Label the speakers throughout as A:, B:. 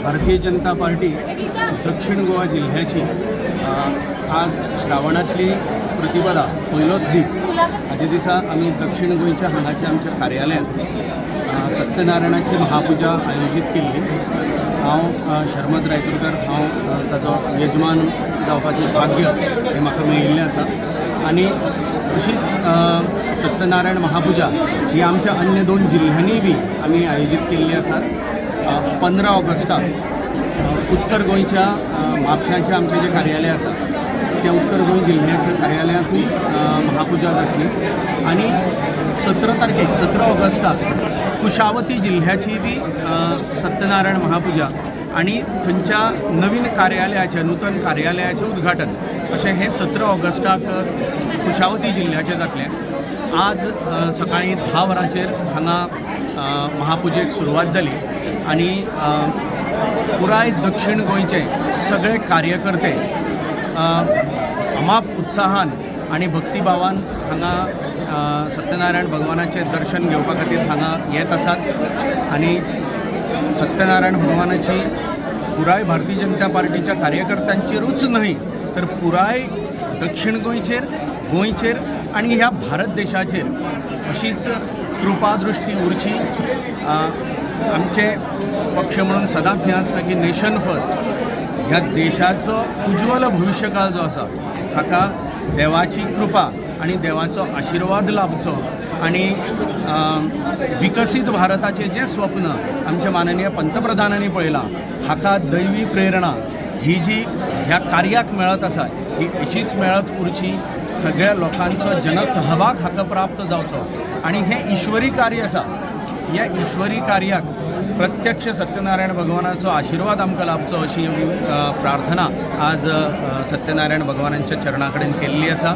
A: Bharatiya Janata party दक्षिण गोवा जिल्ह्याची आज श्रावणातली प्रतिपदा पहिलोच दीस हाचे दिसा आमी दक्षिण गोंयच्या हांगाच्या आमच्या कार्यालयात सत्यनारायणाची महापूजा आयोजीत केल्ली। हांव शर्मद रायतुरकार हांव ताचो यजमान जावपाचें भाग्य हें म्हाका मेळिल्लें आसा आनी अशीच सत्यनारायण महापूजा ही आमच्या अन्य 2 जिल्ह्यांनी बी आमी आयोजीत केल्ली आसा। 15 ऑगस्टाक उत्तर गोंयच्या म्हापशांचें आमचें जें कार्यालय आसा त्या उत्तर गोंय जिल्ह्याच्या कार्यालयांतूय महापूजा जातली आनी 17 तारखेक 17 ऑगस्टाक कुशावती जिल्ह्याची बी सत्यनारायण महापूजा आणि थंयच्या नवीन कार्यालयाचें नूतन कार्यालयाचें उद्घाटन अशें हें 17 ऑगस्टाक कुशावती जिल्ह्याचें जातलें। आज सकाळीं 10 वरांचेर हांगा महापुजेक सुरवात जाली आनी पुराय दक्षिण गोंयचे सगळे कार्यकर्ते अमाप उत्साहान आनी भक्तिभावान हांगा सत्यनारायण भगवानाचें दर्शन घेवपा खातीर हांगा येत आसात आनी सत्यनारायण भगवानाची पुराय भारतीय जनता पार्टीच्या कार्यकर्त्यांचेरूच न्हय तर पुराय दक्षिण गोंयचेर आनी ह्या भारत देशाचेर अशीच कृपा दृश्टी उरची। आमचे पक्ष म्हणून सदांच हें आसता की नेशन फर्स्ट, ह्या देशाचो उज्वल भविष्यकाळ जो आसा हाका देवाची कृपा आनी देवाचो आशिर्वाद लाभचो आनी विकसीत भारताचें जें स्वप्न आमच्या माननीय पंतप्रधानांनी पळयलां हाका दैवी प्रेरणा ही जी ह्या कार्याक मेळत आसा ही अशीच मेळत उरची। सगळ्या लोकांचो जनसहभाग हाका प्राप्त जावचो आनी हें ईश्वरी कार्य आसा, ह्या ईश्वरी कार्याक प्रत्यक्ष सत्यनारायण भगवानाचो आशिर्वाद आमकां लाभचो अशी प्रार्थना आज सत्यनारायण भगवानांच्या चरणा कडेन केल्ली आसा।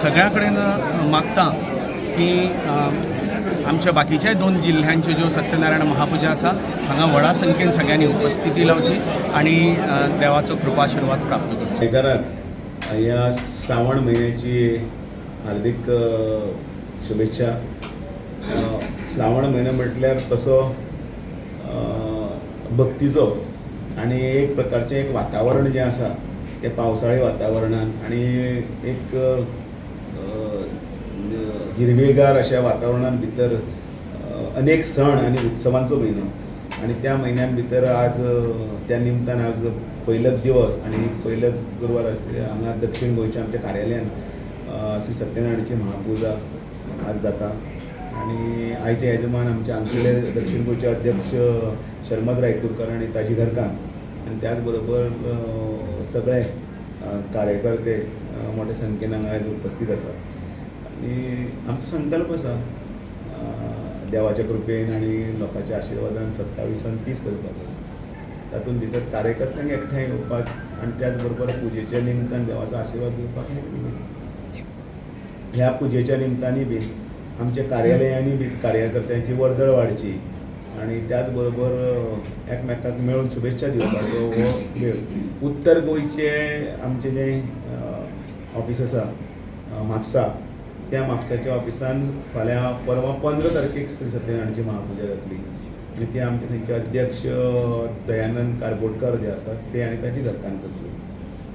A: सगळ्या कडेन मागता की आमच्या बाकीच्या 2 जिल्ह्यांच्यो ज्यो सत्यनारायण महापूजा आसा हांगा व्हडा संख्येन सगळ्यांनी उपस्थिती लावची आणि देवाचो कृपाशिर्वाद प्राप्त करचो।
B: ह्या श्रावण महिन्याची हार्दिक शुभेच्छा। श्रावण महिना म्हटल्यार तसो भक्तीचो आणि एक प्रकारचें एक वातावरण जें आसा तें पावसाळी वातावरणान आणि एक हिरवेगार अशा वातावरणान भितर अनेक सण आणि उत्सवांचो म्हयनो आणि त्या म्हयन्यान भितर आज त्या निमतान आज पहिलोच दिवस आणि पहिलेच गुरुवार हांगा दक्षिण गोंयच्या आमच्या कार्यालयान श्री सत्यनारायणाची महापूजा आज जाता आणि आयचे यजमान आमचे हांगसरले दक्षिण गोंयचे अध्यक्ष शर्मद रायतुरकार आणि ताजी घरकान्न आणि त्याच बरोबर सगळे कार्यकर्ते मोठ्या संख्येन हांगा आज उपस्थित आसात आणि आमचो संकल्प आसा देवाच्या कृपेन आणि लोकांच्या आशिर्वादान 27 आणि 30 करपाचो। तातूंत भितर कार्यकर्त्यांक एकठांय येवपाक आणि त्याच बरोबर पुजेच्या निमतान देवाचो आशिर्वाद घेवपाक ह्या पुजेच्या निमतानी बी आमच्या कार्यालयांनी बी कार्यकर्त्यांची वर्दळ वाडची आणि त्याच बरोबर एकमेकांक मेळून शुभेच्छा दिवपाचो हो वेळ। उत्तर गोंयचे आमचे जे ऑफिस आसा म्हापसा त्या म्हापसाच्या ऑफिसान फाल्यां परवा 15 तारखेक श्री सत्यनारायणाची महापूजा जातली आणि ती आमचे थंयचे अध्यक्ष दयानंद कारबोडकर जे आसात ते आनी ताची घरकान्न करतली।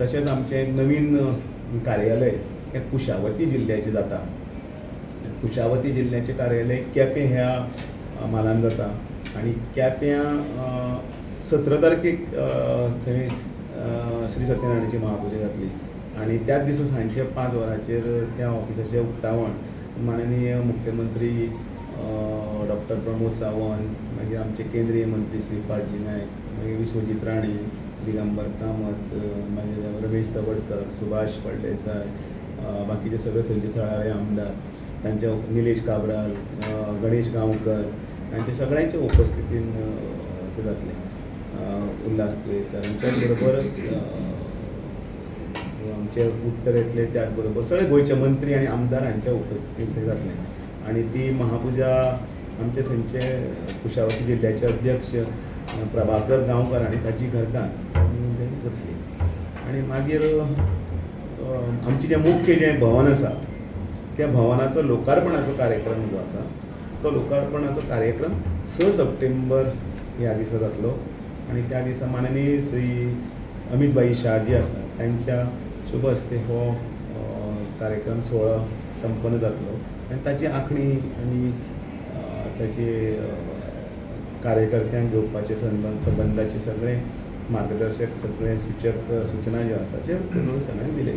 B: तशेंच आमचें एक नवीन कार्यालय हें कुशावती जिल्ह्याचें जाता। कुशावती जिल्ह्याचें कार्यालय केपें ह्या म्हालान जाता आनी केप्यां 17 तारखेक थंय श्री सत्यनारायणाची महापूजा जातली आणि त्याच दिसा सांजचे 5 वरांचेर त्या ऑफिसाचें उक्तावण माननीय मुख्यमंत्री डॉक्टर प्रमोद सावंत मागीर आमचे केंद्रीय मंत्री श्रीपादजी नायक मागीर विश्वजीत राणे दिगंबर कामत मागीर रमेश तवडकर सुभाष फळदेसाय बाकीचे सगळे थंयचे थळावे आमदार तांच्या निलेश काब्राल गणेश गांवकर हांचे सगळ्यांच्या उपस्थितीन ते जातले उल्हास तुयेकर आनी त्याच बरोबर आमचे उत्तरेंतले त्याच बरोबर सगळे गोंयचे मंत्री आणि आमदार हांच्या उपस्थितीन ते जातले आणि ती महापूजा आमचे थंयचे कुशावती जिल्ह्याचे अध्यक्ष प्रभाकर गांवकर आणि ताची घरकान्न करतली आणि मागीर आमचे जे मुख्य जे भवन आसा त्या भवनाचो लोकार्पणाचो कार्यक्रम जो आसा तो लोकार्पणाचो कार्यक्रम 6 सप्टेंबर ह्या दिसा जातलो आणि त्या दिसा माननीय श्री अमितभाई शाह जी आसा त्यांच्या शुभ हस्ते हो कार्यक्रम सोहळा संपन्न जातलो आनी ताची आंखणी आनी ताचे कार्यकर्त्यांक घेवपाचे संबंधाचे सगळे मार्गदर्शक सगळे सूचना ज्यो आसा त्यो सगळ्यांक दिले.